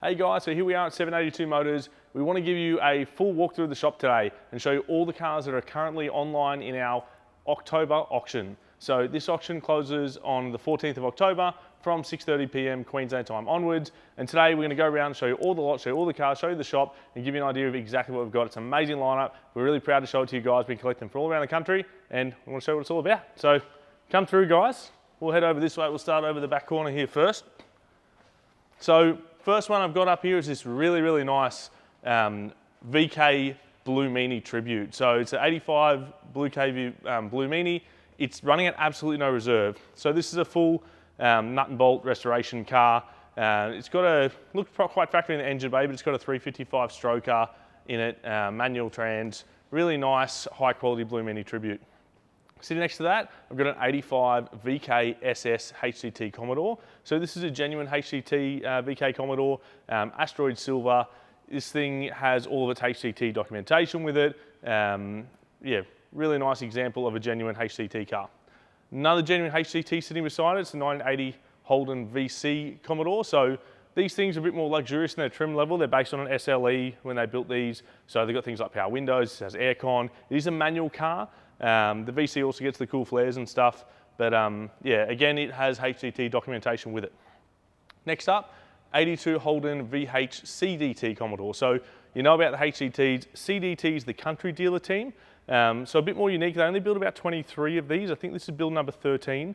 Hey guys, so here we are at 782 Motors. We want to give you a full walkthrough of the shop today and show you all the cars that are currently online in our October auction. So this auction closes on the 14th of October from 6:30 PM Queensland time onwards. And today we're going to go around and show you all the lots, show you all the cars, show you the shop and give you an idea of exactly what we've got. It's an amazing lineup. We're really proud to show it to you guys. We collect them from all around the country and we want to show you what it's all about. So come through guys. We'll head over this way. We'll start over the back corner here first. So first one I've got up here is this really nice VK Blue Meanie Tribute. So it's an 85 Blue KV Blue Meanie. It's running at absolutely no reserve. So this is a full nut and bolt restoration car. It's got a, looks quite factory in the engine bay, but it's got a 355 stroker in it, manual trans, really nice high quality Blue Meanie Tribute. Sitting next to that, I've got an 85 VK SS HCT Commodore. So this is a genuine HCT VK Commodore, Asteroid Silver. This thing has all of its HCT documentation with it. Yeah, really nice example of a genuine HCT car. Another genuine HCT sitting beside it, it's a 980 Holden VC Commodore. So these things are a bit more luxurious in their trim level. They're based on an SLE when they built these. So they've got things like power windows, it has aircon. It is a manual car. The VC also gets the cool flares and stuff, but yeah, again, it has HCT documentation with it. Next up, 82 Holden VH CDT Commodore. So you know about the HCTs. CDT is the country dealer team. So a bit more unique. They only build about 23 of these. I think this is build number 13,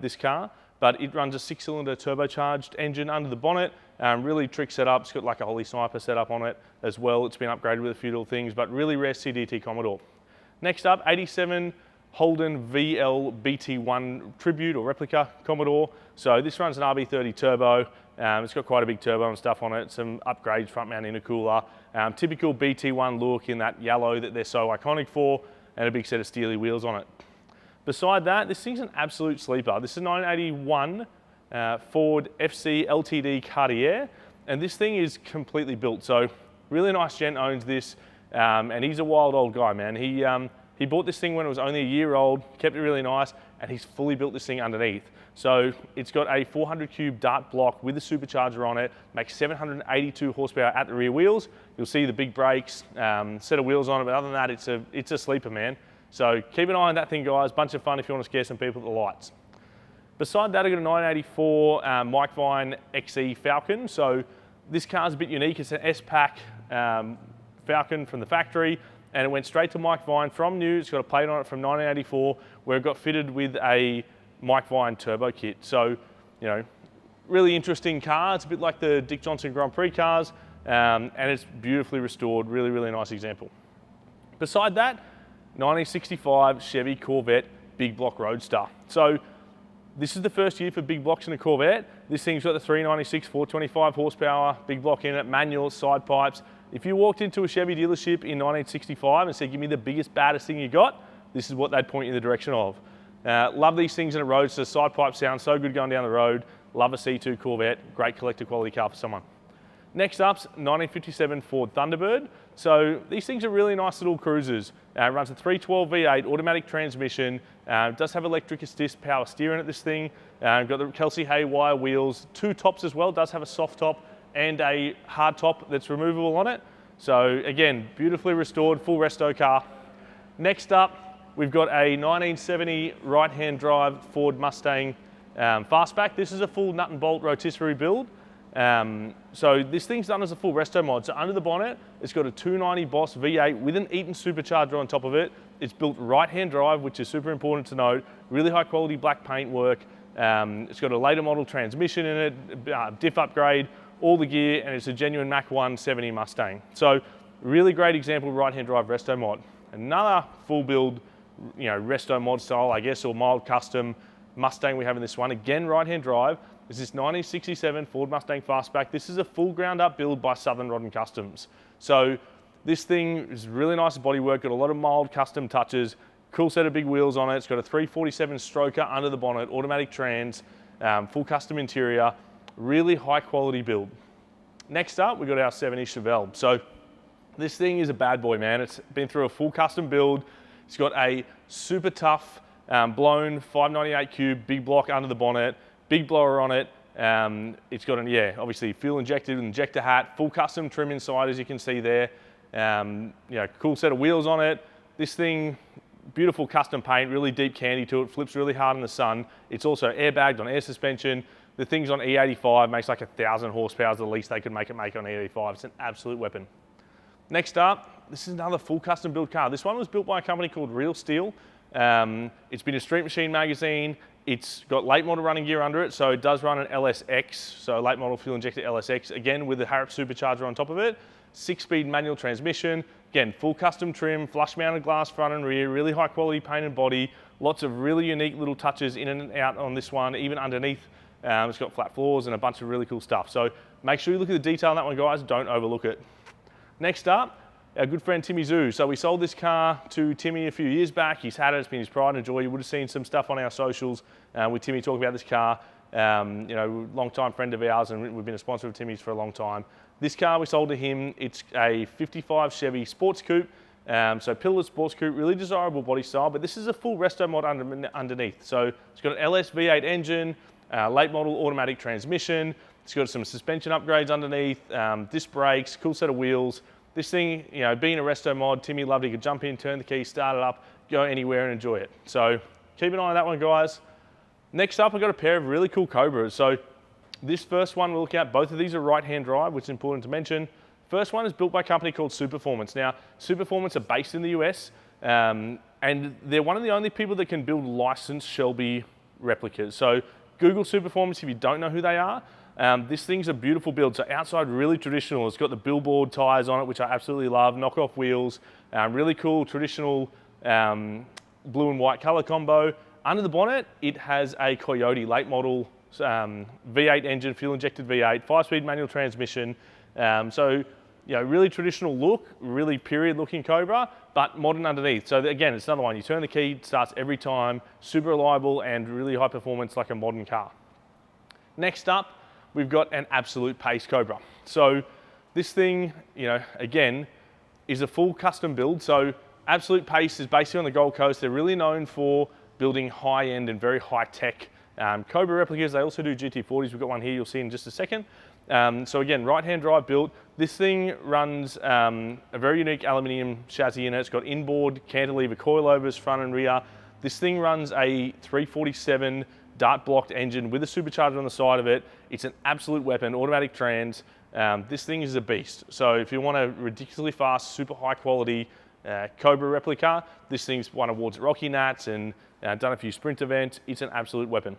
this car, but it runs a 6-cylinder turbocharged engine under the bonnet. Really trick setup. It's got like a Holy Sniper setup on it as well. It's been upgraded with a few little things, but really rare CDT Commodore. Next up, 87 Holden VL BT1 Tribute or Replica Commodore. So this runs an RB30 turbo. It's got quite a big turbo and stuff on it, some upgrades, front mount intercooler. Typical BT1 look in that yellow that they're so iconic for, and a big set of steely wheels on it. Beside that, this thing's an absolute sleeper. This is a 981 Ford FC LTD Cartier, and this thing is completely built. So really nice gent owns this. And he's a wild old guy, man. He bought this thing when it was only a year old, kept it really nice, and he's fully built this thing underneath. So it's got a 400 cube dart block with a supercharger on it, makes 782 horsepower at the rear wheels. You'll see the big brakes, set of wheels on it, but other than that, it's a sleeper, man. So keep an eye on that thing, guys. Bunch of fun if you want to scare some people at the lights. Beside that, I've got a 984 Mike Vine XE Falcon. So this car's a bit unique. It's an S-Pack Falcon from the factory, and it went straight to Mike Vine from new. It's got a plate on it from 1984 where it got fitted with a Mike Vine turbo kit. So, you know, really interesting car. It's a bit like the Dick Johnson Grand Prix cars, and it's beautifully restored. Really nice example. Beside that, 1965 Chevy Corvette Big Block Roadster. So this is the first year for big blocks in a Corvette. This thing's got the 396, 425 horsepower, big block in it, manual, side pipes. If you walked into a Chevy dealership in 1965 and said, give me the biggest, baddest thing you got, this is what they'd point you in the direction of. Love these things in a roadster. Side pipe sound so good going down the road. Love a C2 Corvette. Great collector quality car for someone. Next up's 1957 Ford Thunderbird. So these things are really nice little cruisers. It runs a 312 V8 automatic transmission. It does have electric assist power steering at this thing. Got the Kelsey Haywire wheels, 2 tops as well. Does have a soft top and a hard top that's removable on it. So again, beautifully restored, full resto car. Next up, we've got a 1970 right-hand drive Ford Mustang Fastback. This is a full nut and bolt rotisserie build. So this thing's done as a full resto mod. So under the bonnet, it's got a 290 Boss V8 with an Eaton supercharger on top of it. It's built right-hand drive, which is super important to note. Really high quality black paint work. It's got a later model transmission in it, diff upgrade, all the gear, and it's a genuine Mach 1 70 Mustang. So really great example of right-hand drive resto mod. Another full build, you know, resto mod style, I guess, or mild custom Mustang we have in this one. Again, right-hand drive. This is 1967 Ford Mustang Fastback. This is a full ground up build by Southern Rod and Customs. So this thing is really nice bodywork, got a lot of mild custom touches, cool set of big wheels on it. It's got a 347 stroker under the bonnet, automatic trans, full custom interior, really high quality build. Next up, we've got our 70 Chevelle. So this thing is a bad boy, man. It's been through a full custom build. It's got a super tough blown 598 cube big block under the bonnet, big blower on it, It's got obviously fuel injected injector hat, full custom trim inside as you can see there. Cool set of wheels on it. This thing, beautiful custom paint, really deep candy to it, flips really hard in the sun. It's also airbagged on air suspension. The thing's on E85, makes like 1,000 horsepower, the least they could make on E85. It's an absolute weapon. Next up, this is another full custom build car. This one was built by a company called Real Steel. It's been a Street Machine magazine. It's got late model running gear under it, so it does run an LSX, so late model fuel injected LSX, again with the Harrop supercharger on top of it. 6-speed manual transmission, again, full custom trim, flush mounted glass front and rear, really high quality painted body, lots of really unique little touches in and out on this one, even underneath. It's got flat floors and a bunch of really cool stuff. So make sure you look at the detail on that one, guys, don't overlook it. Next up, our good friend Timmy Zoo. So we sold this car to Timmy a few years back. He's had it, it's been his pride and joy. You would have seen some stuff on our socials with Timmy talking about this car. Long time friend of ours, and we've been a sponsor of Timmy's for a long time. This car we sold to him, it's a 55 Chevy Sports Coupe. So pillared sports coupe, really desirable body style, but this is a full resto mod underneath. So it's got an LS V8 engine, late model automatic transmission. It's got some suspension upgrades underneath, disc brakes, cool set of wheels. This thing, being a resto mod, Timmy loved it. He could jump in, turn the key, start it up, go anywhere and enjoy it. So keep an eye on that one, guys. Next up, I've got a pair of really cool Cobras. So this first one we'll look at, both of these are right-hand drive, which is important to mention. First one is built by a company called Superformance. Now, Superformance are based in the US, and they're one of the only people that can build licensed Shelby replicas. So Google Superformance if you don't know who they are. This thing's a beautiful build. So outside, really traditional. It's got the billboard tires on it, which I absolutely love, knockoff wheels, really cool traditional blue and white color combo. Under the bonnet, it has a Coyote late model V8 engine, fuel injected V8, 5-speed manual transmission. Really traditional look, really period looking Cobra, but modern underneath. So again, it's another one. You turn the key, it starts every time, super reliable and really high performance like a modern car. Next up, we've got an absolute pace Cobra. So this thing, again, is a full custom build. So Absolute Pace is basically on the Gold Coast. They're really known for building high-end and very high-tech Cobra replicas. They also do GT40s. We've got one here you'll see in just a second. So again, right-hand drive built. This thing runs a very unique aluminium chassis in it. It's got inboard cantilever coilovers front and rear. This thing runs a 347 dart-blocked engine with a supercharger on the side of it. It's an absolute weapon, automatic trans. This thing is a beast. So if you want a ridiculously fast, super high-quality Cobra replica, this thing's won awards at Rocky Nats and done a few sprint events. It's an absolute weapon.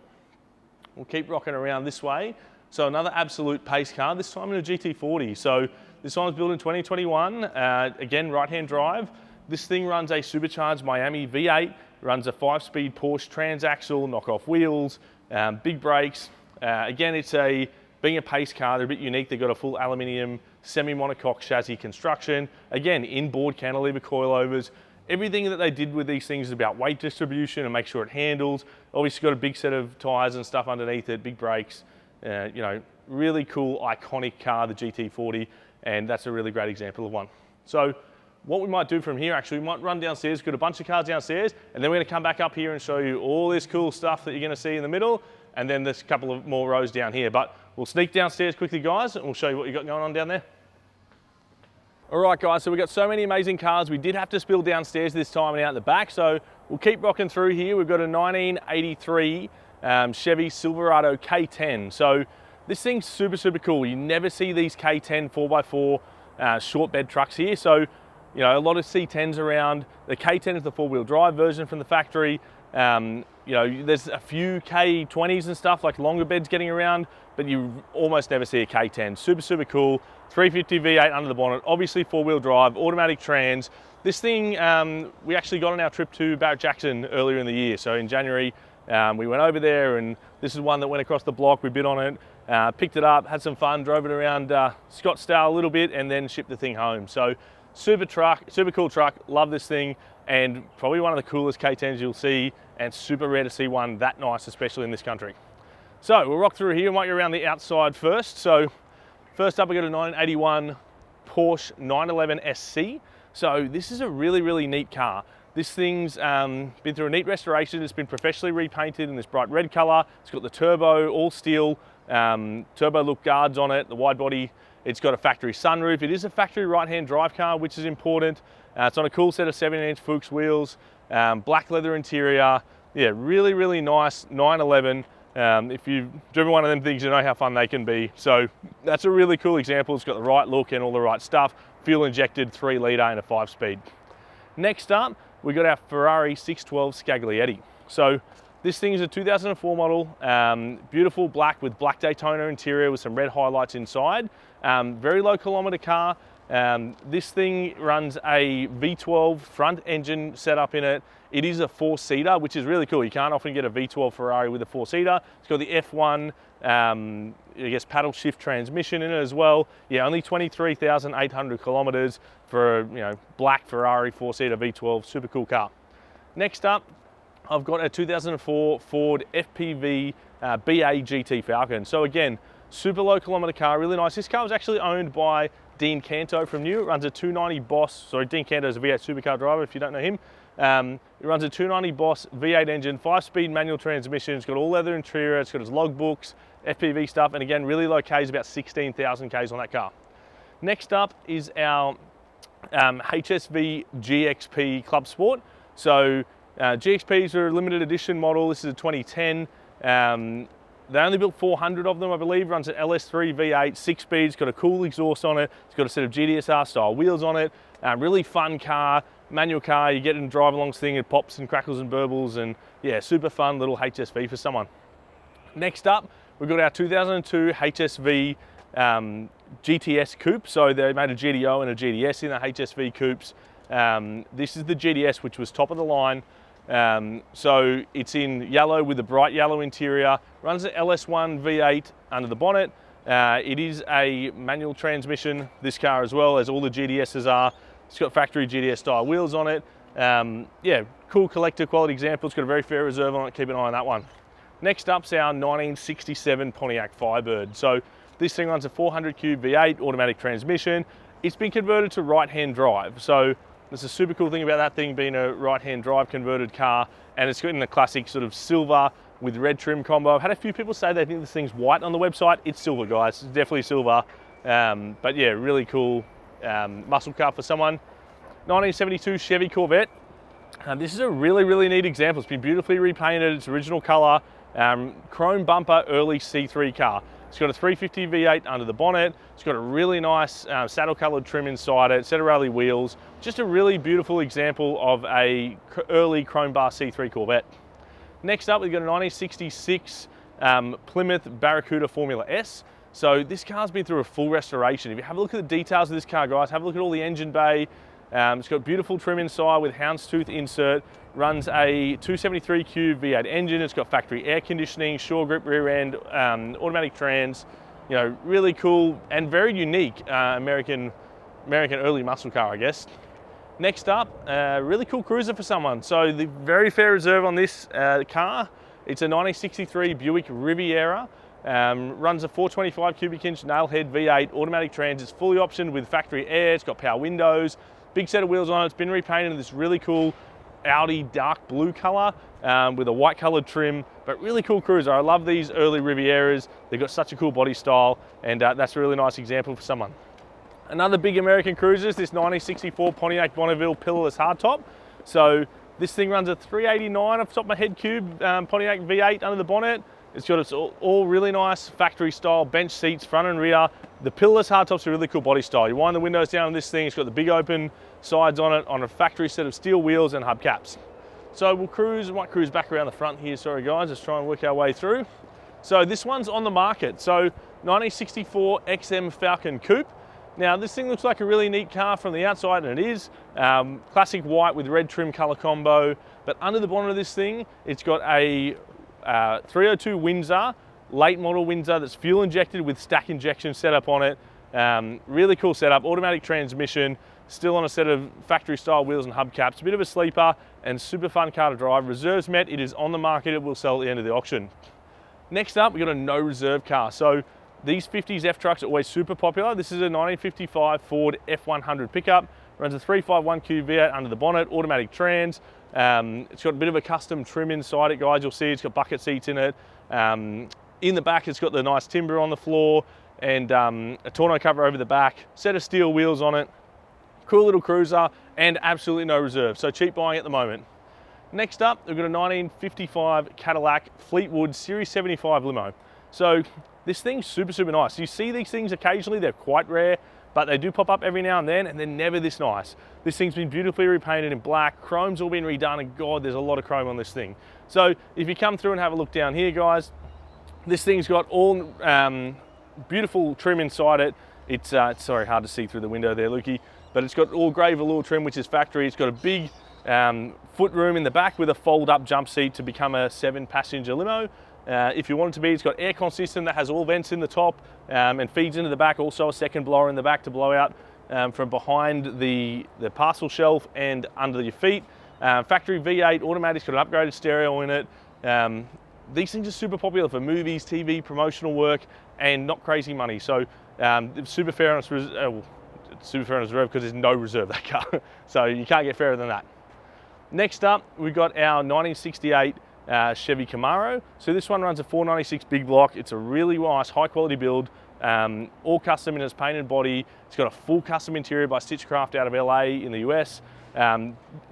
We'll keep rocking around this way. So another absolute pace car, this time in a GT40. So this one was built in 2021. Again, right-hand drive. This thing runs a supercharged Miami V8, runs a 5-speed Porsche transaxle, knockoff wheels, big brakes. Again, being a pace car, they're a bit unique. They've got a full aluminium semi-monocoque chassis construction. Again, inboard cantilever coilovers. Everything that they did with these things is about weight distribution and make sure it handles. Obviously got a big set of tires and stuff underneath it, big brakes. Really cool, iconic car, the GT40, and that's a really great example of one. So what we might do from here, actually, we might run downstairs, got a bunch of cars downstairs, and then we're gonna come back up here and show you all this cool stuff that you're gonna see in the middle, and then there's a couple of more rows down here. But we'll sneak downstairs quickly, guys, and we'll show you what you got going on down there. All right, guys, so we've got so many amazing cars. We did have to spill downstairs this time and out the back, so we'll keep rocking through here. We've got a 1983 Chevy Silverado K10. So this thing's super, super cool. You never see these K10 4x4 short bed trucks here. So, a lot of C10s around. The K10 is the 4-wheel drive version from the factory. There's a few K20s and stuff, like longer beds getting around, but you almost never see a K10. Super, super cool. 350 V8 under the bonnet, obviously 4-wheel drive, automatic trans. This thing, we actually got on our trip to Barrett Jackson earlier in the year. So in January, we went over there, and this is one that went across the block. We bid on it, picked it up, had some fun, drove it around Scottsdale a little bit, and then shipped the thing home. So super cool truck, love this thing, and probably one of the coolest K10s you'll see, and super rare to see one that nice, especially in this country. So we'll rock through here, might go around the outside first. So first up, we got a 1981 Porsche 911 SC. So this is a really, really neat car. This thing's been through a neat restoration. It's been professionally repainted in this bright red color. It's got the turbo, all steel, turbo look guards on it, the wide body. It's got a factory sunroof. It is a factory right-hand drive car, which is important. It's on a cool set of 17-inch Fuchs wheels, black leather interior. Yeah, really, really nice 911. If you've driven one of them things, you know how fun they can be. So that's a really cool example. It's got the right look and all the right stuff. Fuel injected, 3 litre and a 5-speed. Next up, we got our Ferrari 612 Scaglietti. So this thing is a 2004 model, beautiful black with black Daytona interior with some red highlights inside. Very low kilometre car. This thing runs a V12 front engine setup in it. It is a 4-seater, which is really cool. You can't often get a V12 Ferrari with a 4-seater. It's got the F1, I guess, paddle shift transmission in it as well. Yeah, only 23,800 kilometres for a black Ferrari 4-seater V12, super cool car. Next up, I've got a 2004 Ford FPV BA GT Falcon. So again, super low kilometre car, really nice. This car was actually owned by Dean Canto from New. It runs a 290 Boss. Sorry, Dean Canto is a V8 supercar driver if you don't know him. It runs a 290 Boss V8 engine, 5-speed manual transmission. It's got all leather interior. It's got its logbooks, FPV stuff, and again, really low Ks, about 16,000 Ks on that car. Next up is our HSV GXP Club Sport. So GXPs are a limited edition model. This is a 2010. They only built 400 of them, I believe. Runs an LS3 V8, 6 speeds, got a cool exhaust on it. It's got a set of GDSR style wheels on it. Really fun car, manual car. You get and drive along this thing, it pops and crackles and burbles, and yeah, super fun little HSV for someone. Next up, we've got our 2002 HSV GTS coupe. So they made a GTO and a GTS in the HSV coupes. This is the GTS, which was top of the line. So it's in yellow with a bright yellow interior, runs an LS1 V8 under the bonnet. It is a manual transmission, this car as well, as all the GTSs are. It's got factory GTS style wheels on it. Yeah, cool collector quality example. It's got a very fair reserve on it, keep an eye on that one. Next up's our 1967 Pontiac Firebird. So this thing runs a 400 cube V8 automatic transmission. It's been converted to right-hand drive. So there's a super cool thing about that thing being a right-hand drive converted car, and it's got in the classic sort of silver with red trim combo. I've had a few people say they think this thing's white on the website. It's silver, guys. It's definitely silver. But yeah, really cool muscle car for someone. 1972 Chevy Corvette. This is a really, really neat example. It's been beautifully repainted. It's original color. Chrome bumper, early C3 car. It's got a 350 V8 under the bonnet. It's got a really nice saddle colored trim inside it, set of rally wheels. Just a really beautiful example of a early chrome bar C3 Corvette. Next up, we've got a 1966 Plymouth Barracuda Formula S. So this car's been through a full restoration. If you have a look at the details of this car, guys, have a look at all the engine bay. It's got beautiful trim inside with houndstooth insert. Runs a 273 cube V8 engine. It's got factory air conditioning, shore grip rear end, automatic trans. Really cool and very unique American early muscle car, I guess. Next up, really cool cruiser for someone. So the very fair reserve on this car. It's a 1963 Buick Riviera. Runs a 425 cubic inch nailhead V8 automatic trans. It's fully optioned with factory air. It's got power windows, big set of wheels on it. It's been repainted in this really cool Audi dark blue color with a white colored trim, but really cool cruiser. I love these early Rivieras. They've got such a cool body style, and that's a really nice example for someone. Another big American cruiser is this 1964 Pontiac Bonneville pillarless hardtop. So this thing runs a 389 off the top of my head cube Pontiac V8 under the bonnet. It's got its all really nice factory style bench seats, front and rear. The pillarless hardtop's a really cool body style. You wind the windows down on this thing, it's got the big open sides on it, on a factory set of steel wheels and hubcaps. So we might cruise back around the front here, sorry guys, let's try and work our way through. So this one's on the market. So 1964 XM Falcon Coupe. Now this thing looks like a really neat car from the outside, and it is. Classic white with red trim color combo, but under the bonnet of this thing, it's got a 302 Windsor, late model Windsor that's fuel injected with stack injection setup on it. Really cool setup, automatic transmission, still on a set of factory style wheels and hubcaps, a bit of a sleeper and super fun car to drive. Reserves met, it is on the market, it will sell at the end of the auction. Next up, we've got a no reserve car. So these 50s F trucks are always super popular. This is a 1955 Ford F100 pickup, runs a 351 cube V8 under the bonnet, automatic trans. It's got a bit of a custom trim inside it, guys. You'll see it's got bucket seats in it. In the back, it's got the nice timber on the floor and a tonneau cover over the back, set of steel wheels on it, cool little cruiser, and absolutely no reserve. So cheap buying at the moment. Next up, we've got a 1955 Cadillac Fleetwood Series 75 limo. So this thing's super, super nice. You see these things occasionally, they're quite rare, but they do pop up every now and they're never this nice. This thing's been beautifully repainted in black, chrome's all been redone, and God, there's a lot of chrome on this thing. So if you come through and have a look down here, guys, this thing's got all beautiful trim inside it. It's sorry, hard to see through the window there, Lukey, but it's got all grey velour trim, which is factory. It's got a big foot room in the back with a fold-up jump seat to become a 7-passenger limo. If you want it to be, it's got aircon system that has all vents in the top and feeds into the back. Also a second blower in the back to blow out from behind the parcel shelf and under your feet. Factory V8 automatic's got an upgraded stereo in it. These things are super popular for movies, TV, promotional work, and not crazy money. So super fair on its reserve because there's no reserve that car. So you can't get fairer than that. Next up, we've got our 1968 Chevy Camaro. So this one runs a 496 big block. It's a really nice, high quality build, all custom in its painted body. It's got a full custom interior by Stitchcraft out of LA in the US.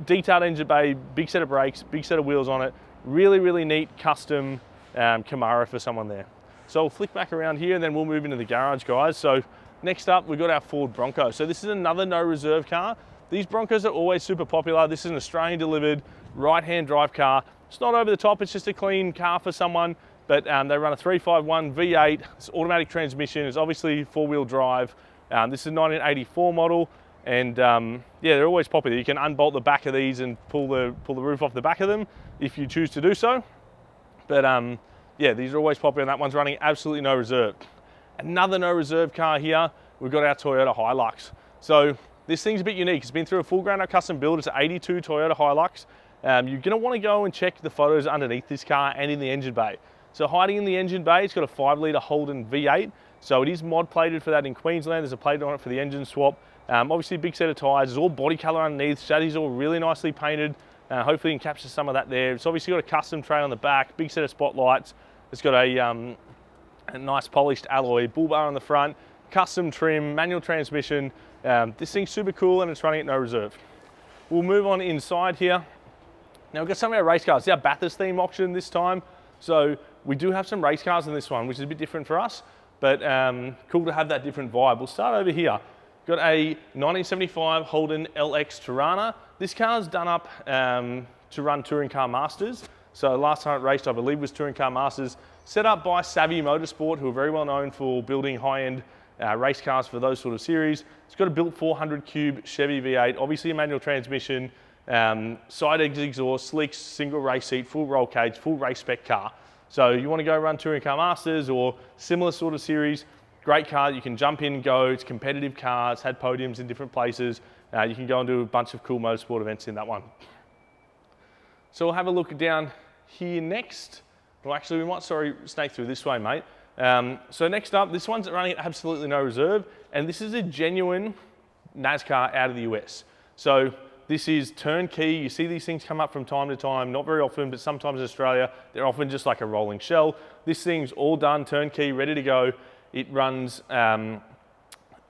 Detailed engine bay, big set of brakes, big set of wheels on it. Really, really neat custom Camaro for someone there. So we'll flick back around here and then we'll move into the garage, guys. So next up, we've got our Ford Bronco. So this is another no reserve car. These Broncos are always super popular. This is an Australian delivered right-hand drive car. It's not over the top, it's just a clean car for someone, but they run a 351 V8, it's automatic transmission, it's obviously four-wheel drive. This is a 1984 model, and yeah, they're always popular. You can unbolt the back of these and pull the roof off the back of them if you choose to do so. But yeah, these are always popular, and that one's running absolutely no reserve. Another no reserve car here, we've got our Toyota Hilux. So this thing's a bit unique. It's been through a full ground-up custom build. It's an 82 Toyota Hilux. You're gonna wanna go and check the photos underneath this car and in the engine bay. So hiding in the engine bay, it's got a 5-litre Holden V8. So it is mod plated for that in Queensland. There's a plate on it for the engine swap. Obviously a big set of tyres. There's all body colour underneath. Chassis all really nicely painted. Hopefully you can capture some of that there. It's obviously got a custom tray on the back, big set of spotlights. It's got a nice polished alloy, bull bar on the front, custom trim, manual transmission. This thing's super cool and it's running at no reserve. We'll move on inside here. Now we've got some of our race cars. It's our Bathurst theme auction this time. So we do have some race cars in this one, which is a bit different for us, but cool to have that different vibe. We'll start over here. Got a 1975 Holden LX Tirana. This car's done up to run Touring Car Masters. So last time it raced, I believe, was Touring Car Masters, set up by Savvy Motorsport, who are very well known for building high-end race cars for those sort of series. It's got a built 400 cube Chevy V8, obviously a manual transmission, side exit exhaust, slicks, single race seat, full roll cage, full race spec car. So you want to go run Touring Car Masters or similar sort of series, great car. You can jump in and go. It's a competitive car. It's had podiums in different places. You can go and do a bunch of cool motorsport events in that one. So we'll have a look down here next. Well, actually, we might, snake through this way, mate. So next up, this one's running at absolutely no reserve, and this is a genuine NASCAR out of the US. So this is turnkey. You see these things come up from time to time, not very often, but sometimes in Australia, they're often just like a rolling shell. This thing's all done, turnkey, ready to go. It runs a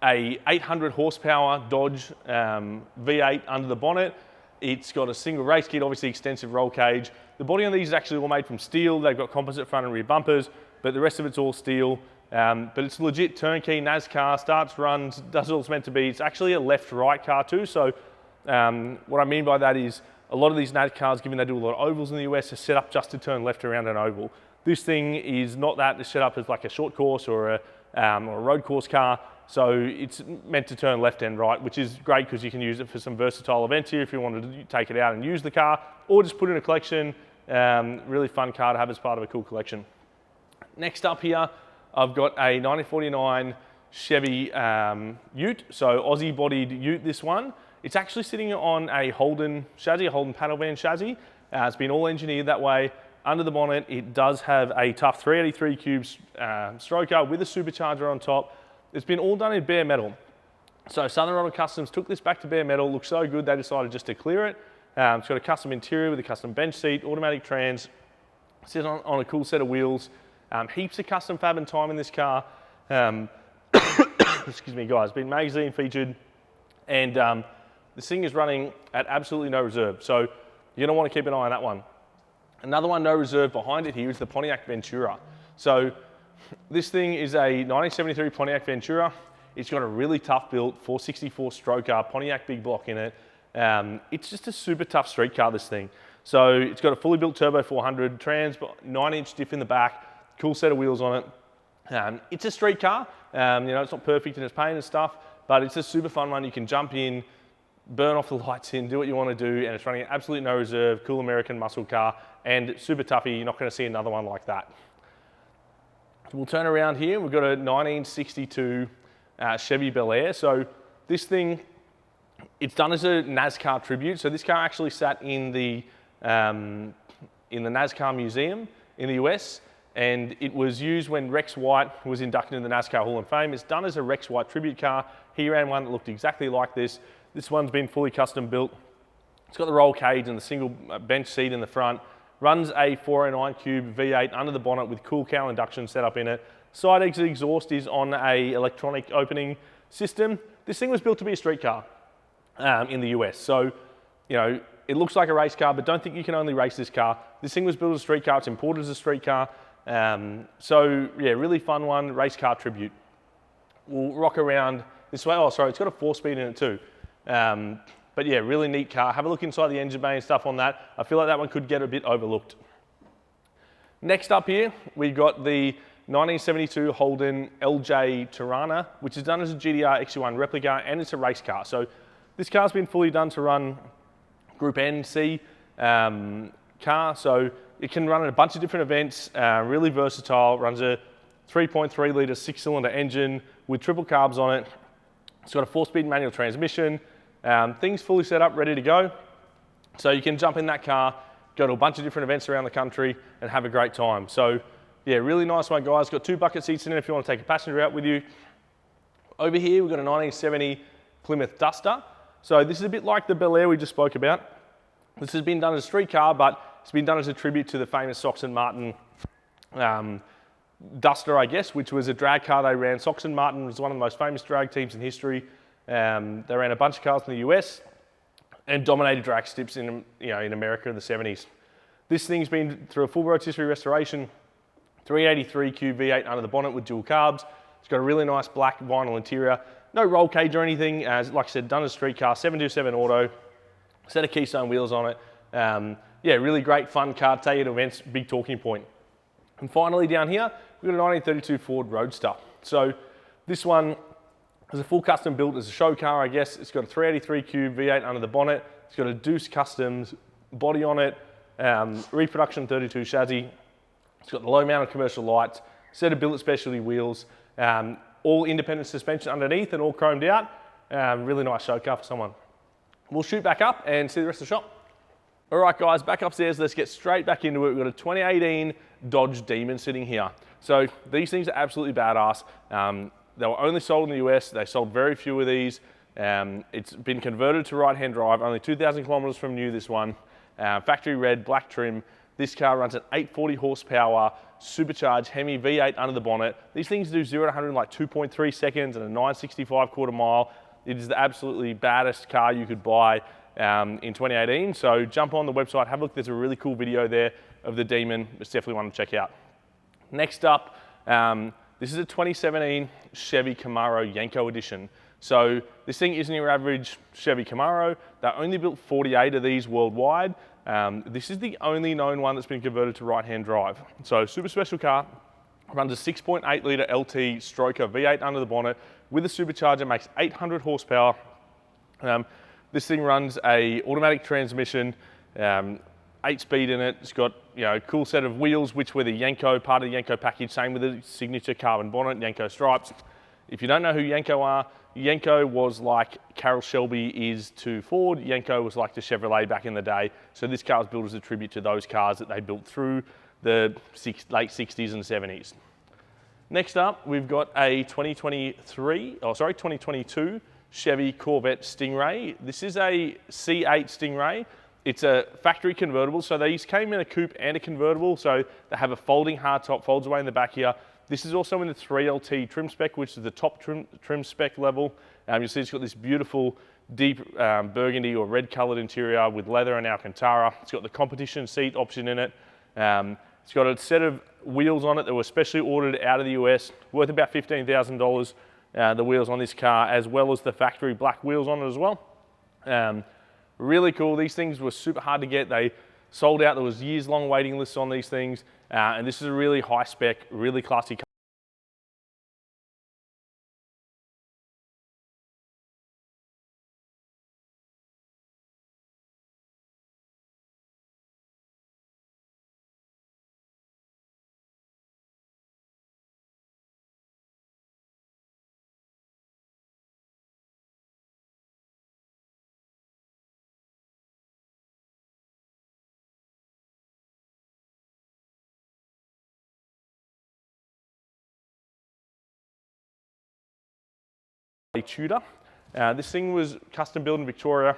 800 horsepower Dodge V8 under the bonnet. It's got a single race kit, obviously extensive roll cage. The body on these is actually all made from steel. They've got composite front and rear bumpers, but the rest of it's all steel. But it's legit turnkey NASCAR, starts, runs, does all it's meant to be. It's actually a left-right car too. So what I mean by that is a lot of these NASCARs, given they do a lot of ovals in the US, are set up just to turn left around an oval. This thing is not that. It's set up as like a short course or a road course car. So it's meant to turn left and right, which is great because you can use it for some versatile events here if you wanted to take it out and use the car, or just put in a collection. Really fun car to have as part of a cool collection. Next up here, I've got a 1949 Chevy Ute, so Aussie bodied Ute, this one. It's actually sitting on a Holden chassis, a Holden panel van chassis. It's been all engineered that way. Under the bonnet, it does have a tough 383 cube stroker with a supercharger on top. It's been all done in bare metal. So Southern Auto Customs took this back to bare metal. Looked so good, they decided just to clear it. It's got a custom interior with a custom bench seat, automatic trans, sits on a cool set of wheels. Heaps of custom fab and time in this car. Excuse me guys, been magazine featured, and this thing is running at absolutely no reserve. So you're gonna wanna keep an eye on that one. Another one no reserve behind it here is the Pontiac Ventura. So this thing is a 1973 Pontiac Ventura. It's got a really tough built 464 stroker Pontiac big block in it. It's just a super tough street car, this thing. So it's got a fully built turbo 400 trans, 9-inch diff in the back, cool set of wheels on it. It's a street car. You know, it's not perfect in its paint and stuff, but it's a super fun one. You can jump in, burn off the lights in, do what you want to do, and it's running at absolutely no reserve, cool American muscle car, and super toughy. You're not going to see another one like that. We'll turn around here. We've got a 1962 Chevy Bel Air. So this thing, it's done as a NASCAR tribute. So this car actually sat in the NASCAR Museum in the US, and it was used when Rex White was inducted into the NASCAR Hall of Fame. It's done as a Rex White tribute car. He ran one that looked exactly like this. This one's been fully custom built. It's got the roll cage and the single bench seat in the front. Runs a 409 cube V8 under the bonnet with cool cowl induction set up in it. Side exit exhaust is on a electronic opening system. This thing was built to be a street car in the US. So, you know, it looks like a race car, but don't think you can only race this car. This thing was built as a street car. It's imported as a street car. So yeah, really fun one, race car tribute. We'll rock around this way. Oh, sorry, it's got a 4-speed in it too. But yeah, really neat car. Have a look inside the engine bay and stuff on that. I feel like that one could get a bit overlooked. Next up here, we got the 1972 Holden LJ Tirana, which is done as a GTR XU1 replica, and it's a race car. So this car's been fully done to run Group NC car. So it can run in a bunch of different events, really versatile. Runs a 3.3 litre 6-cylinder engine with triple carbs on it. It's got a 4-speed manual transmission. Things fully set up, ready to go. So you can jump in that car, go to a bunch of different events around the country and have a great time. So yeah, really nice one, guys. Got 2 bucket seats in it if you want to take a passenger out with you. Over here, we've got a 1970 Plymouth Duster. So this is a bit like the Bel Air we just spoke about. This has been done as a street car, but it's been done as a tribute to the famous Soxon Martin Duster, I guess, which was a drag car they ran. Soxon Martin was one of the most famous drag teams in history. They ran a bunch of cars in the US and dominated drag strips in America in the 70s. This thing's been through a full rotisserie restoration, 383 cube V8 under the bonnet with dual carbs. It's got a really nice black vinyl interior. No roll cage or anything. Like I said, done as a street car, 727 auto, set of Keystone wheels on it. Yeah, really great fun car, take it to events, big talking point. And finally down here, we've got a 1932 Ford Roadster. So this one is a full custom built as a show car, I guess. It's got a 383 cube V8 under the bonnet. It's got a Deuce Customs body on it, reproduction 32 chassis. It's got the low mounted commercial lights, set of billet specialty wheels, all independent suspension underneath and all chromed out. Really nice show car for someone. We'll shoot back up and see the rest of the shop. All right, guys, back upstairs. Let's get straight back into it. We've got a 2018 Dodge Demon sitting here. So these things are absolutely badass. They were only sold in the US. They sold very few of these. It's been converted to right-hand drive, only 2,000 kilometers from new, this one. Factory red, black trim. This car runs at 840 horsepower, supercharged Hemi V8 under the bonnet. These things do 0 to 100 in like 2.3 seconds and a 965 quarter mile. It is the absolutely baddest car you could buy in 2018. So jump on the website, have a look. There's a really cool video there of the Demon. It's definitely one to check out. Next up, this is a 2017 Chevy Camaro Yenko edition. So this thing isn't your average Chevy Camaro. They only built 48 of these worldwide. This is the only known one that's been converted to right-hand drive. So super special car, runs a 6.8 litre LT stroker V8 under the bonnet with a supercharger, makes 800 horsepower. This thing runs a automatic transmission, 8-speed in it. It's got a cool set of wheels, which were the Yenko, part of the Yenko package, same with the signature carbon bonnet, Yenko stripes. If you don't know who Yenko are, Yenko was like Carroll Shelby is to Ford. Yenko was like the Chevrolet back in the day. So this car was built as a tribute to those cars that they built through the late 60s and 70s. Next up, we've got a 2022 Chevy Corvette Stingray. This is a C8 Stingray. It's a factory convertible, so these came in a coupe and a convertible, so they have a folding hardtop, folds away in the back here. This is also in the 3LT trim spec, which is the top trim spec level. You'll see it's got this beautiful deep burgundy or red colored interior with leather and Alcantara. It's got the competition seat option in it. It's got a set of wheels on it that were specially ordered out of the US, worth about $15,000, the wheels on this car, as well as the factory black wheels on it as well. Really cool. These things were super hard to get. They sold out. There was years-long waiting lists on these things, and this is a really high spec, really classy car. A Tudor. This thing was custom built in Victoria.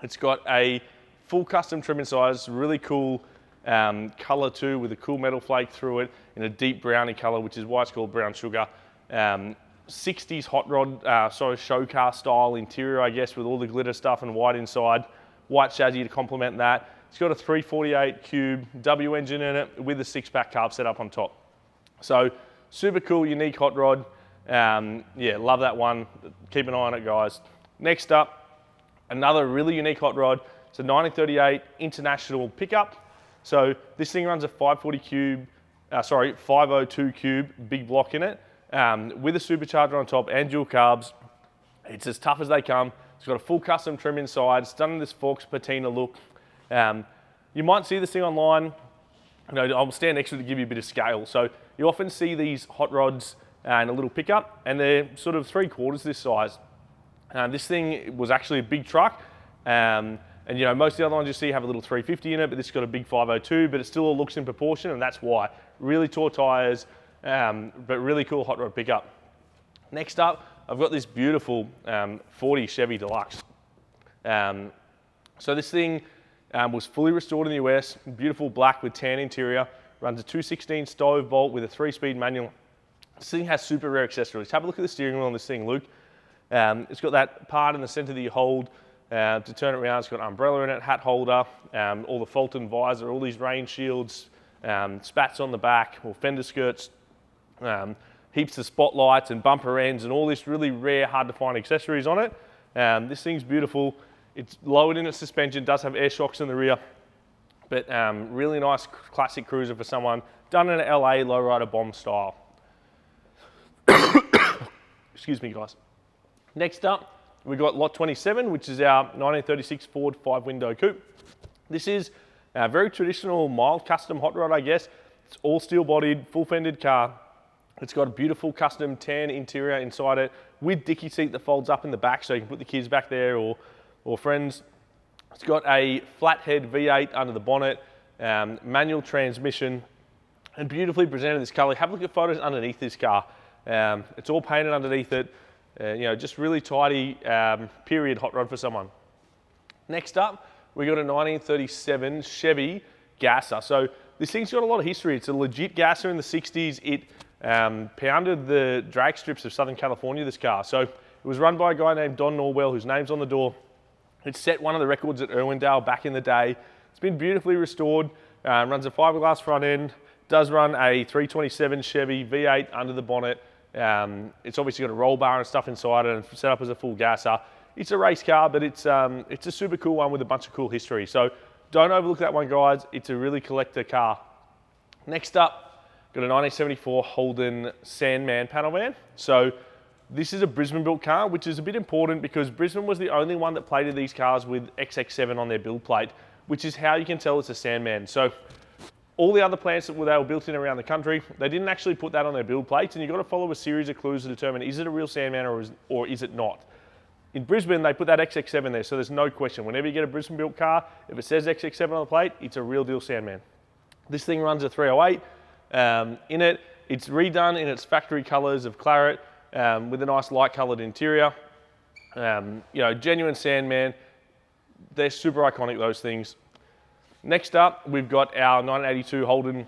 It's got a full custom trim inside. It's really cool color too, with a cool metal flake through it in a deep brownie color, which is why it's called brown sugar. 60s hot rod, show car style interior, I guess, with all the glitter stuff and white inside. White chassis to complement that. It's got a 348 cube W engine in it with a 6-pack carb setup on top. So super cool, unique hot rod. Yeah, love that one. Keep an eye on it, guys. Next up, another really unique hot rod. It's a 1938 International pickup. So this thing runs a 502 cube big block in it, with a supercharger on top and dual carbs. It's as tough as they come. It's got a full custom trim inside. It's done in this Forks patina look. You might see this thing online. I'll stand next to it to give you a bit of scale. So you often see these hot rods and a little pickup, and they're sort of 3/4 this size. This thing was actually a big truck, and most of the other ones you see have a little 350 in it, but this has got a big 502, but it still all looks in proportion, and that's why. Really tall tires, but really cool hot rod pickup. Next up, I've got this beautiful 40 Chevy Deluxe. So this thing was fully restored in the US, beautiful black with tan interior, runs a 216 stove bolt with a 3-speed manual. This thing has super rare accessories. Have a look at the steering wheel on this thing, Luke. It's got that part in the center that you hold to turn it around. It's got an umbrella in it, hat holder, all the Fulton visor, all these rain shields, spats on the back, or fender skirts, heaps of spotlights and bumper ends, and all this really rare, hard to find accessories on it. This thing's beautiful. It's lowered in its suspension, does have air shocks in the rear, but really nice classic cruiser for someone, done in an LA lowrider bomb style. Excuse me, guys. Next up, we've got lot 27, which is our 1936 Ford 5-window coupe. This is a very traditional mild custom hot rod, I guess. It's all steel bodied, full fended car. It's got a beautiful custom tan interior inside it with dicky seat that folds up in the back, so you can put the kids back there or friends. It's got a flathead V8 under the bonnet, manual transmission, and beautifully presented this color. Have a look at photos underneath this car. It's all painted underneath it. Just really tidy period hot rod for someone. Next up, we got a 1937 Chevy gasser. So this thing's got a lot of history. It's a legit gasser in the 60s. It pounded the drag strips of Southern California, this car. So it was run by a guy named Don Norwell, whose name's on the door. It set one of the records at Irwindale back in the day. It's been beautifully restored, runs a fiberglass front end, does run a 327 Chevy V8 under the bonnet. It's obviously got a roll bar and stuff inside it and set up as a full gasser. It's a race car, but it's a super cool one with a bunch of cool history. So don't overlook that one, guys. It's a really collector car. Next up, got a 1974 Holden Sandman panel van. So this is a Brisbane built car, which is a bit important because Brisbane was the only one that plated these cars with XX7 on their build plate, which is how you can tell it's a Sandman. So all the other plants that they were built in around the country, they didn't actually put that on their build plates, and you've got to follow a series of clues to determine, is it a real Sandman or is it not? In Brisbane, they put that XX7 there, so there's no question. Whenever you get a Brisbane built car, if it says XX7 on the plate, it's a real deal Sandman. This thing runs a 308. In it, it's redone in its factory colors of claret with a nice light colored interior. Genuine Sandman. they're super iconic, those things. Next up, we've got our 1982 Holden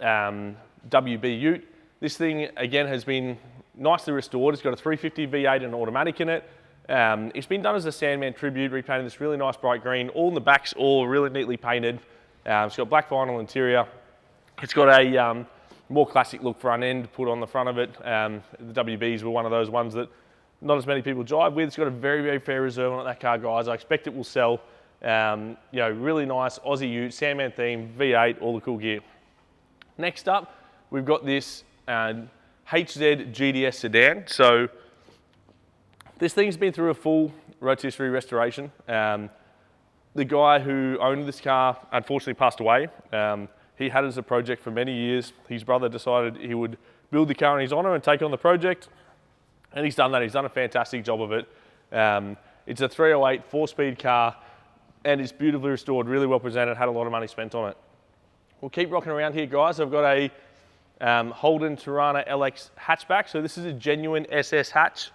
WB Ute. This thing, again, has been nicely restored. It's got a 350 V8 and an automatic in it. It's been done as a Sandman tribute, repainted this really nice bright green. All in the backs, all really neatly painted. It's got black vinyl interior. It's got a more classic look front end put on the front of it. The WBs were one of those ones that not as many people drive with. It's got a very, very fair reserve on it, that car, guys. I expect it will sell. You know, really nice Aussie Ute, Sandman theme, V8, all the cool gear. Next up, we've got this HZ GDS sedan. So this thing's been through a full rotisserie restoration. The guy who owned this car unfortunately passed away. He had it as a project for many years. His brother decided he would build the car in his honor and take on the project. And he's done that. He's done a fantastic job of it. It's a 308 4-speed car and it's beautifully restored, really well presented, had a lot of money spent on it. We'll keep rocking around here, guys. I've got a Holden Tirana LX hatchback. So this is a genuine SS hatch.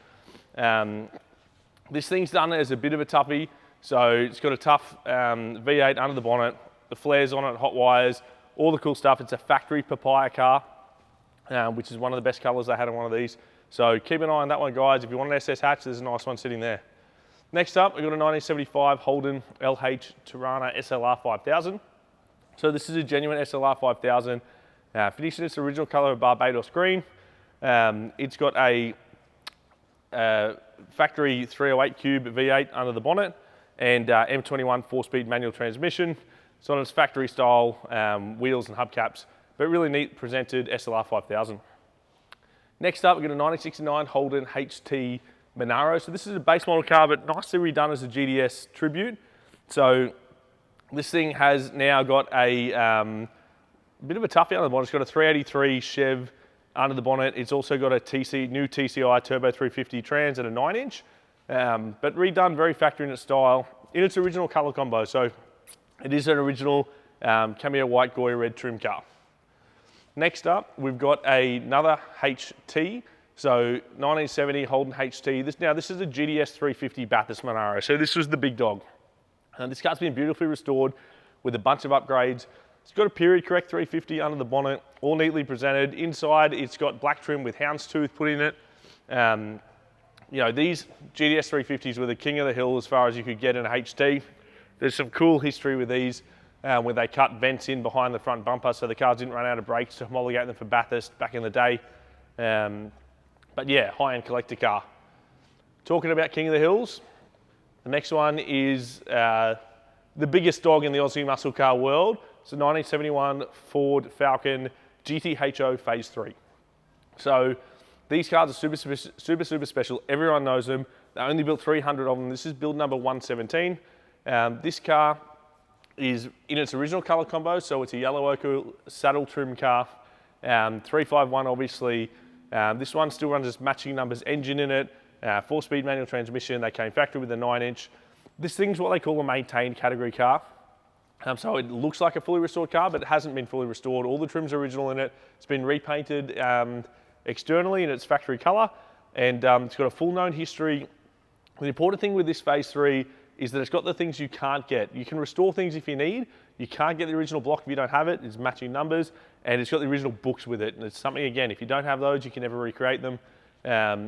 This thing's done as a bit of a toughie. So it's got a tough V8 under the bonnet, the flares on it, hot wires, all the cool stuff. It's a factory papaya car, which is one of the best colors they had on one of these. So keep an eye on that one, guys. If you want an SS hatch, there's a nice one sitting there. Next up, we've got a 1975 Holden LH Tirana SLR 5000. So this is a genuine SLR 5000, finished in its original color of Barbados green. It's got a factory 308 cube V8 under the bonnet and M21 4-speed manual transmission. It's on its factory style wheels and hubcaps, but really neat presented SLR 5000. Next up, we've got a 1969 Holden HT Monaro. So this is a base model car, but nicely redone as a GDS tribute. So this thing has now got a bit of a toughie under the bonnet. It's got a 383 Chev under the bonnet. It's also got a new TCI Turbo 350 trans and a 9-inch, but redone very factory in its style, in its original color combo. So it is an original cameo white Goya red trim car. Next up, we've got another HT. So 1970 Holden HT. This is a GDS 350 Bathurst Monaro. So this was the big dog. And this car's been beautifully restored with a bunch of upgrades. It's got a period correct 350 under the bonnet, all neatly presented. Inside, it's got black trim with houndstooth put in it. You know, these GDS 350s were the king of the hill as far as you could get in a HT. There's some cool history with these where they cut vents in behind the front bumper so the cars didn't run out of brakes to homologate them for Bathurst back in the day. But yeah, high-end collector car. Talking about king of the hills, the next one is the biggest dog in the Aussie muscle car world. It's a 1971 Ford Falcon GTHO Phase 3. So these cars are super special. Everyone knows them. They only built 300 of them. This is build number 117. This car is in its original color combo, so it's a yellow ochre saddle trim car. 351 obviously. This one still runs its matching numbers engine in it, 4-speed manual transmission. They came factory with a 9-inch. This thing's what they call a maintained category car. So it looks like a fully restored car, but it hasn't been fully restored. All the trim's original in it. It's been repainted externally in its factory color, and it's got a full known history. The important thing with this Phase 3 is that it's got the things you can't get. You can restore things if you need. You can't get the original block if you don't have it. It's matching numbers, and it's got the original books with it. And it's something, again, if you don't have those, you can never recreate them.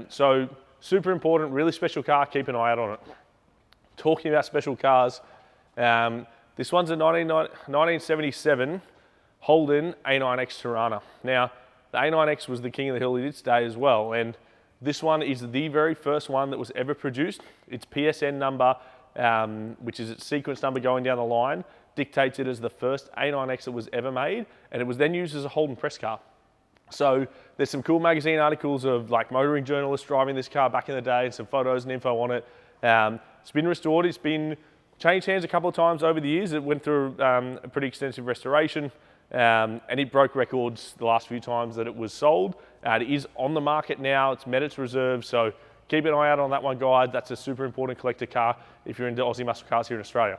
So super important, really special car. Keep an eye out on it. Talking about special cars, this one's a 1977 Holden A9X Tirana. Now, the A9X was the king of the hill in its day as well, and this one is the very first one that was ever produced. Its PSN number, which is its sequence number going down the line, dictates it as the first A9X that was ever made, and it was then used as a Holden press car. So there's some cool magazine articles of like motoring journalists driving this car back in the day and some photos and info on it. It's been restored, it's been changed hands a couple of times over the years. It went through a pretty extensive restoration, and it broke records the last few times that it was sold. It is on the market now, it's met its reserve, so keep an eye out on that one, guys. That's a super important collector car if you're into Aussie muscle cars here in Australia.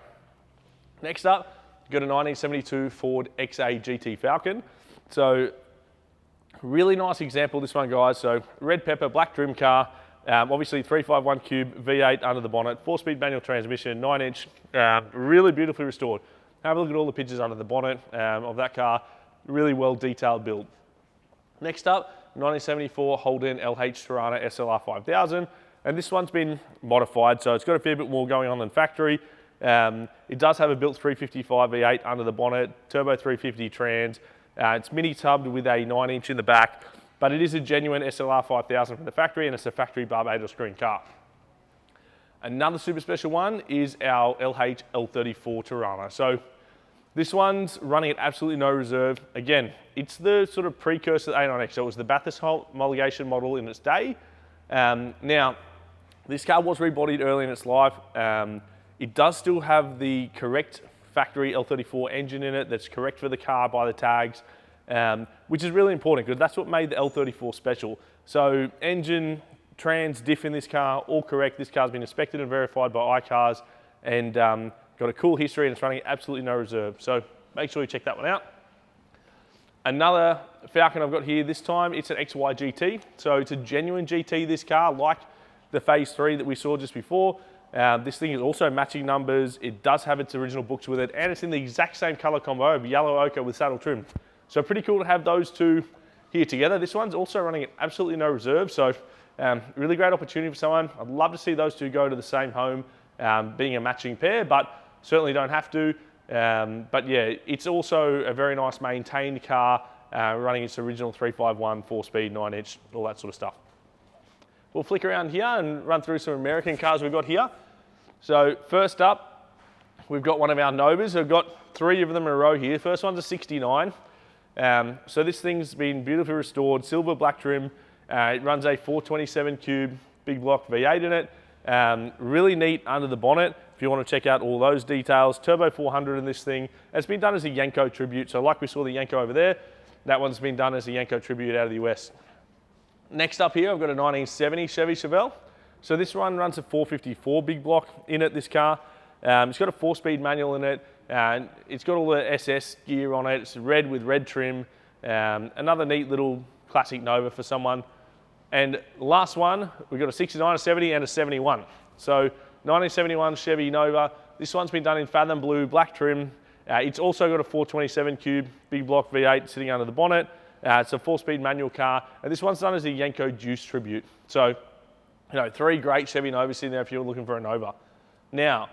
Next up, you've got a 1972 Ford XA GT Falcon. So really nice example, this one, guys. So red pepper, black trim car. Obviously 351 cube V8 under the bonnet, 4-speed manual transmission, 9-inch, really beautifully restored. Have a look at all the pictures under the bonnet of that car, really well detailed build. Next up, 1974 Holden LH Tirana SLR 5000, and this one's been modified, so it's got a fair bit more going on than factory. It does have a built 355 V8 under the bonnet, turbo 350 trans. It's mini tubbed with a 9-inch in the back, but it is a genuine SLR 5000 from the factory, and it's a factory Barbados green car. Another super special one is our LH L34 Tirana. So this one's running at absolutely no reserve. Again, it's the sort of precursor to the A9X, so it was the Bathurst homologation model in its day. Now, this car was rebodied early in its life. It does still have the correct factory L34 engine in it that's correct for the car by the tags, which is really important because that's what made the L34 special. So engine, trans, diff in this car, all correct. This car's been inspected and verified by iCars and got a cool history, and it's running absolutely no reserve. So make sure you check that one out. Another Falcon I've got here this time, it's an XY GT. So it's a genuine GT, this car, like the Phase 3 that we saw just before. This thing is also matching numbers. It does have its original books with it, and it's in the exact same color combo of yellow ochre with saddle trim. So pretty cool to have those two here together. This one's also running at absolutely no reserve, so really great opportunity for someone. I'd love to see those two go to the same home, being a matching pair, but certainly don't have to. But yeah, it's also a very nice maintained car, running its original 351, 4-speed, 9-inch, all that sort of stuff. We'll flick around here and run through some American cars we've got here. So first up, we've got one of our Novas. I've got 3 of them in a row here. First one's a 69. So this thing's been beautifully restored, silver black trim. It runs a 427 cube big block V8 in it. Really neat under the bonnet if you want to check out all those details. Turbo 400 in this thing. It's been done as a Yenko tribute. So like we saw the Yenko over there, that one's been done as a Yenko tribute out of the US. Next up here, I've got a 1970 Chevy Chevelle. So this one runs a 454 big block in it, this car. It's got a 4-speed manual in it. It's got all the SS gear on it. It's red with red trim. Another neat little classic Nova for someone. And last one, we've got a 69, a 70, and a 71. So 1971 Chevy Nova. This one's been done in Fathom Blue, black trim. It's also got a 427 cube big block V8 sitting under the bonnet. It's a 4-speed manual car, and this one's done as a Yenko Juice tribute. So, 3 great Chevy Novas sitting there if you're looking for a Nova. Now,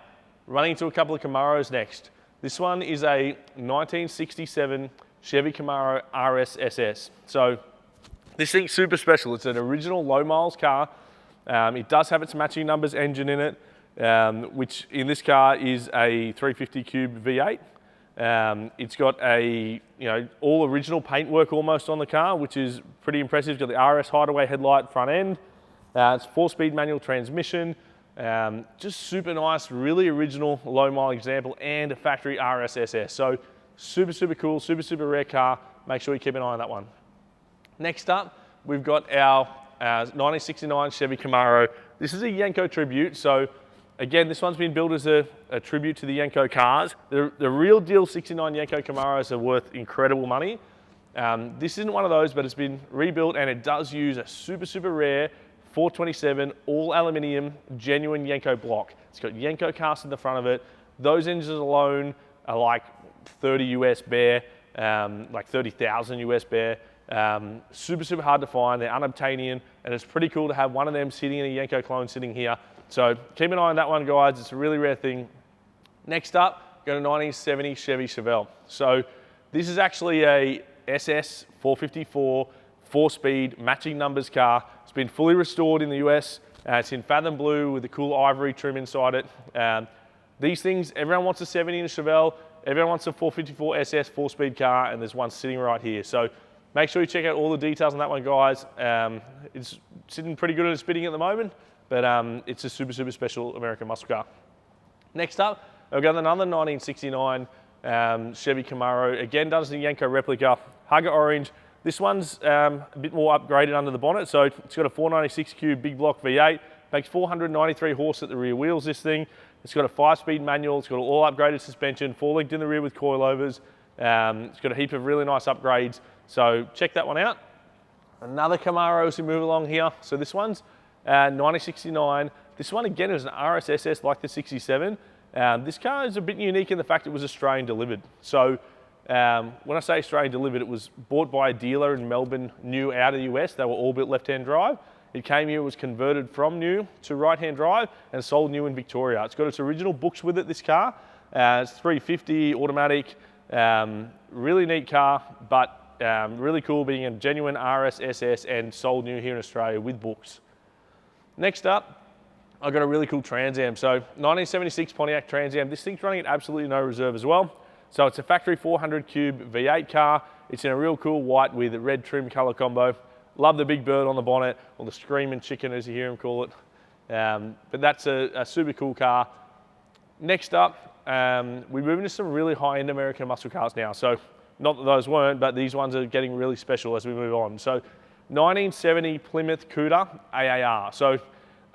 running into a couple of Camaros next. This one is a 1967 Chevy Camaro RS SS. So, this thing's super special. It's an original low miles car. It does have its matching numbers engine in it, which in this car is a 350 cube V8. It's got a, all original paintwork almost on the car, which is pretty impressive. It's got the RS Hideaway headlight front end. It's 4-speed manual transmission. Just super nice, really original low mile example, and a factory RSSS. So super, super cool, super, super rare car. Make sure you keep an eye on that one. Next up, we've got our 1969 Chevy Camaro. This is a Yenko tribute. So again, this one's been built as a tribute to the Yenko cars. The real deal 69 Yenko Camaros are worth incredible money. This isn't one of those, but it's been rebuilt, and it does use a super, super rare 427 all aluminium genuine Yenko block. It's got Yenko cast in the front of it. Those engines alone are like 30 US bare, like 30,000 US bare. Super, super hard to find. They're unobtainium, and it's pretty cool to have one of them sitting in a Yenko clone sitting here. So keep an eye on that one, guys. It's a really rare thing. Next up, got a 1970 Chevy Chevelle. So this is actually a SS 454 4-speed matching numbers car. It's been fully restored in the US. It's in Fathom Blue with the cool ivory trim inside it. These things, everyone wants a 70 in a Chevelle. Everyone wants a 454 SS 4-speed car, and there's one sitting right here. So make sure you check out all the details on that one, guys. It's sitting pretty good at its bidding at the moment, but it's a super, super special American muscle car. Next up, I've got another 1969 Chevy Camaro. Again, done as a Yenko replica, Hugger orange. This one's a bit more upgraded under the bonnet. So it's got a 496 cube big block V8, makes 493 horse at the rear wheels, this thing. It's got a 5-speed manual. It's got all upgraded suspension, 4-linked in the rear with coilovers. It's got a heap of really nice upgrades. So check that one out. Another Camaro as we move along here. So this one's 1969. This one again is an RSSS like the 67. This car is a bit unique in the fact it was Australian delivered. So when I say Australian delivered, it was bought by a dealer in Melbourne, new out of the US. They were all built left-hand drive. It came here, was converted from new to right-hand drive and sold new in Victoria. It's got its original books with it, this car. It's 350, automatic, really neat car, but really cool being a genuine RSSS and sold new here in Australia with books. Next up, I've got a really cool Trans Am. So 1976 Pontiac Trans Am. This thing's running at absolutely no reserve as well. So it's a factory 400 cube V8 car. It's in a real cool white with a red trim color combo. Love the big bird on the bonnet, or the screaming chicken as you hear him call it. But that's a super cool car. Next up, we move into some really high-end American muscle cars now. So not that those weren't, but these ones are getting really special as we move on. So 1970 Plymouth Cuda AAR. So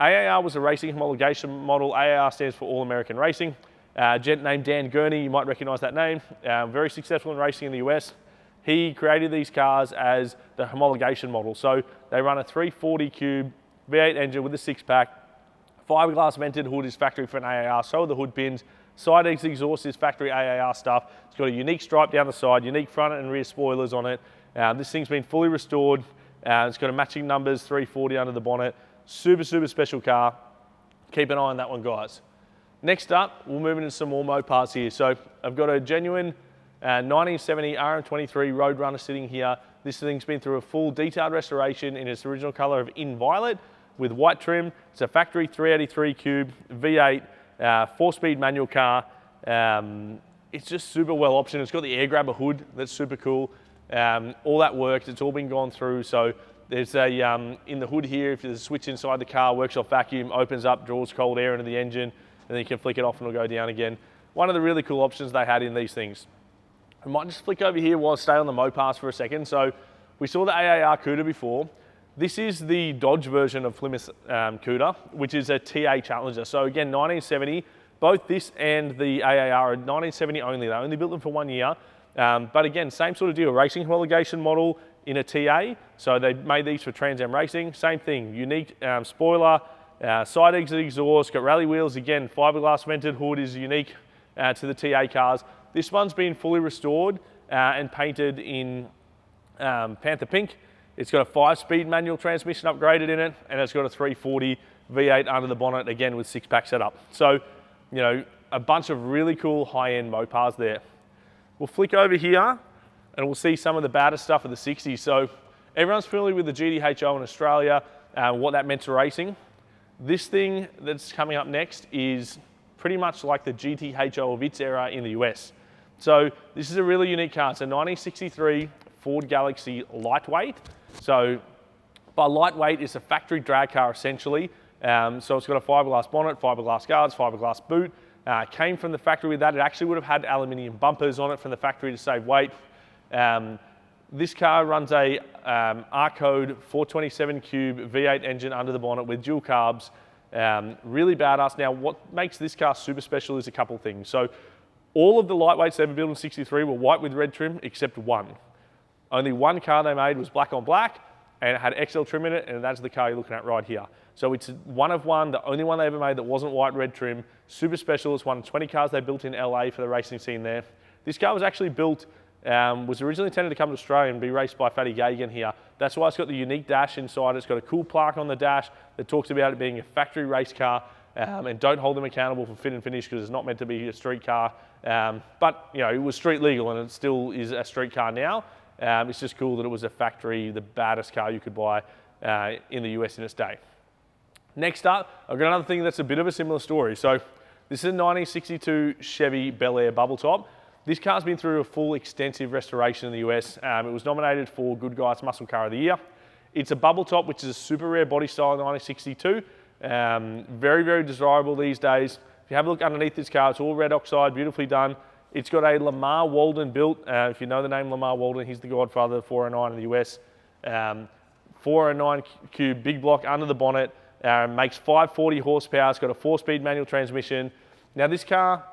AAR was a racing homologation model. AAR stands for All American Racing. A gent named Dan Gurney, you might recognize that name. Very successful in racing in the US. He created these cars as the homologation model. So they run a 340 cube V8 engine with a 6-pack. Fiberglass vented hood is factory for an AAR, so are the hood pins. Side exhaust is factory AAR stuff. It's got a unique stripe down the side, unique front and rear spoilers on it. This thing's been fully restored. It's got a matching numbers, 340 under the bonnet. Super, super special car. Keep an eye on that one, guys. Next up, we'll move into some more Mopars here. So I've got a genuine 1970 RM23 Roadrunner sitting here. This thing's been through a full detailed restoration in its original color of in violet with white trim. It's a factory 383 cube V8 4-speed manual car. It's just super well optioned. It's got the air grabber hood that's super cool. All that works. It's all been gone through. So there's a in the hood here, if there's a switch inside the car, works off vacuum, opens up, draws cold air into the engine, and then you can flick it off and it'll go down again. One of the really cool options they had in these things. I might just flick over here while I stay on the Mopars for a second. So we saw the AAR Cuda before. This is the Dodge version of Plymouth Cuda, which is a TA Challenger. So again, 1970, both this and the AAR are 1970 only. They only built them for 1 year. But again, same sort of deal, racing homologation model in a TA. So they made these for Trans Am racing. Same thing, unique spoiler, side exit exhaust, got rally wheels. Again, fiberglass vented hood is unique to the TA cars. This one's been fully restored and painted in Panther Pink. It's got a 5-speed manual transmission upgraded in it, and it's got a 340 V8 under the bonnet, again with 6-pack setup. So, you know, a bunch of really cool high-end Mopars there. We'll flick over here and we'll see some of the baddest stuff of the 60s. So everyone's familiar with the GTHO in Australia, what that meant to racing. This thing that's coming up next is pretty much like the GTHO of its era in the US. So this is a really unique car. It's a 1963 Ford Galaxy lightweight. So by lightweight, it's a factory drag car essentially. So it's got a fiberglass bonnet, fiberglass guards, fiberglass boot. Came from the factory with that. It actually would have had aluminium bumpers on it from the factory to save weight. This car runs a R-Code 427 cube V8 engine under the bonnet with dual carbs. Really badass. Now, what makes this car super special is a couple things. So all of the lightweights they ever built in 63 were white with red trim except one. Only one car they made was black on black, and it had XL trim in it, and that's the car you're looking at right here. So it's one of one, the only one they ever made that wasn't white red trim. Super special. It's one of 20 cars they built in LA for the racing scene there. This car was actually built, was originally intended to come to Australia and be raced by Fatty Gagan here. That's why it's got the unique dash inside. It's got a cool plaque on the dash that talks about it being a factory race car, and don't hold them accountable for fit and finish because it's not meant to be a street car. But you know, it was street legal and it still is a street car now. It's just cool that it was a factory, the baddest car you could buy in the US in its day. Next up, I've got another thing that's a bit of a similar story. So this is a 1962 Chevy Bel Air bubble top. This car's been through a full extensive restoration in the US. It was nominated for Good Guys Muscle Car of the Year. It's a bubble top, which is a super rare body style in 1962. Very, very desirable these days. If you have a look underneath this car, it's all red oxide, beautifully done. It's got a Lamar Walden built. If you know the name Lamar Walden, he's the godfather of 409 in the US. 409 cube, big block under the bonnet. Makes 540 horsepower. It's got a 4-speed manual transmission. Now this car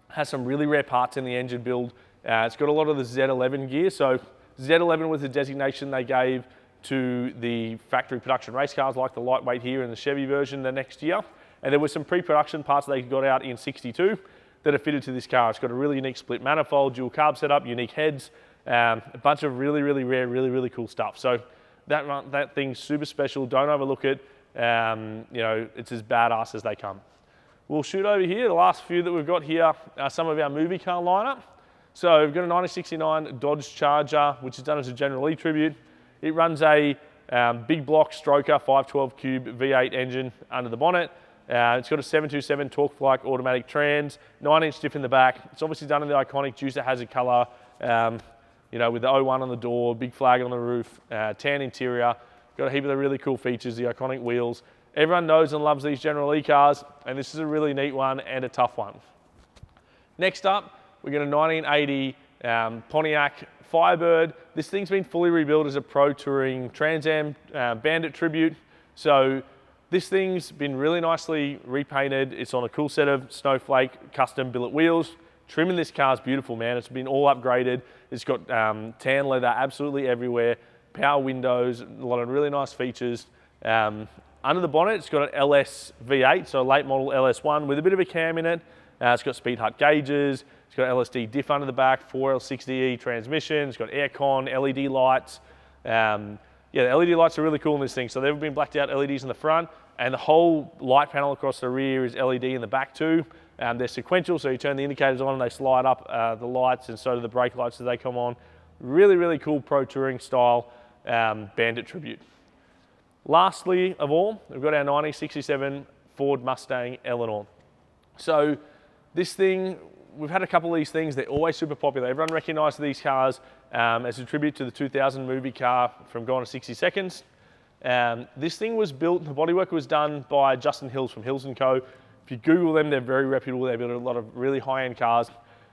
has some really rare parts in the engine build. It's got a lot of the Z11 gear. So Z11 was the designation they gave to the factory production race cars like the lightweight here and the Chevy version the next year. And there were some pre-production parts that they got out in 62 that are fitted to this car. It's got a really unique split manifold, dual carb setup, unique heads, a bunch of really, really rare, really, really cool stuff. So that thing's super special. Don't overlook it. You know, it's as badass as they come. We'll shoot over here. The last few that we've got here are some of our movie car lineup. So we've got a 1969 Dodge Charger, which is done as a General Lee tribute. It runs a big block stroker 512 cube V8 engine under the bonnet. It's got a 727 torque flike automatic trans, 9-inch diff in the back. It's obviously done in the iconic Juicer Hazard color, you know, with the 01 on the door, big flag on the roof, tan interior. Got a heap of the really cool features, the iconic wheels. Everyone knows and loves these General Lee cars, and this is a really neat one and a tough one. Next up, we got a 1980 Pontiac Firebird. This thing's been fully rebuilt as a Pro Touring Trans Am Bandit tribute. So this thing's been really nicely repainted. It's on a cool set of Snowflake custom billet wheels. Trim in this car's beautiful, man. It's been all upgraded. It's got tan leather absolutely everywhere, power windows, a lot of really nice features. Under the bonnet, it's got an LS V8, so a late model LS1 with a bit of a cam in it. It's got speed hut gauges. It's got LSD diff under the back, 4L60E transmission. It's got aircon, LED lights. Yeah, the LED lights are really cool in this thing. So they've been blacked out LEDs in the front, and the whole light panel across the rear is LED in the back too. They're sequential, so you turn the indicators on and they slide up the lights, and so do the brake lights as they come on. Really, really cool Pro Touring style Bandit tribute. Lastly of all, we've got our 1967 Ford Mustang Eleanor. So this thing, we've had a couple of these things. They're always super popular. Everyone recognises these cars as a tribute to the 2000 movie car from Gone in 60 Seconds. This thing was built, the bodywork was done by Justin Hills from Hills & Co. If you Google them, they're very reputable. They build a lot of really high-end cars.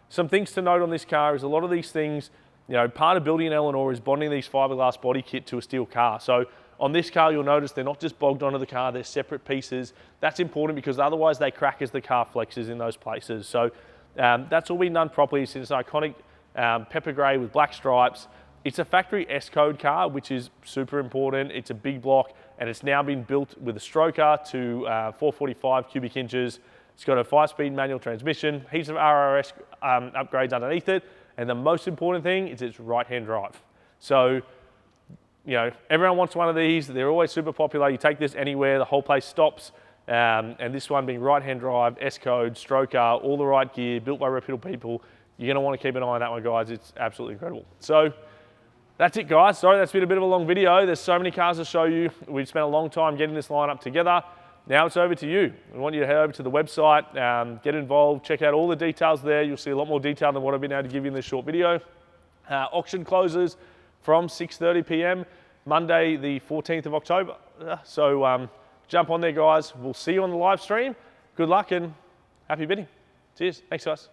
Some things to note on this car is a lot of these things, you know, part of building an Eleanor is bonding these fiberglass body kit to a steel car. So on this car, you'll notice they're not just bogged onto the car, they're separate pieces. That's important because otherwise they crack as the car flexes in those places. So that's all been done properly. It's an iconic pepper grey with black stripes. It's a factory S-code car, which is super important. It's a big block, and it's now been built with a stroker to 445 cubic inches. It's got a 5-speed manual transmission, heaps of RRS upgrades underneath it, and the most important thing is it's right-hand drive. So, you know, everyone wants one of these. They're always super popular. You take this anywhere, the whole place stops. And this one being right-hand drive, S-code, stroker, all the right gear, built by reputable people. You're gonna wanna keep an eye on that one, guys. It's absolutely incredible. So that's it, guys. Sorry, that's been a bit of a long video. There's so many cars to show you. We've spent a long time getting this lineup together. Now it's over to you. We want you to head over to the website, get involved, check out all the details there. You'll see a lot more detail than what I've been able to give you in this short video. Auction closes from 6:30 p.m. Monday, the 14th of October. So jump on there, guys. We'll see you on the live stream. Good luck and happy bidding. Cheers. Thanks, guys.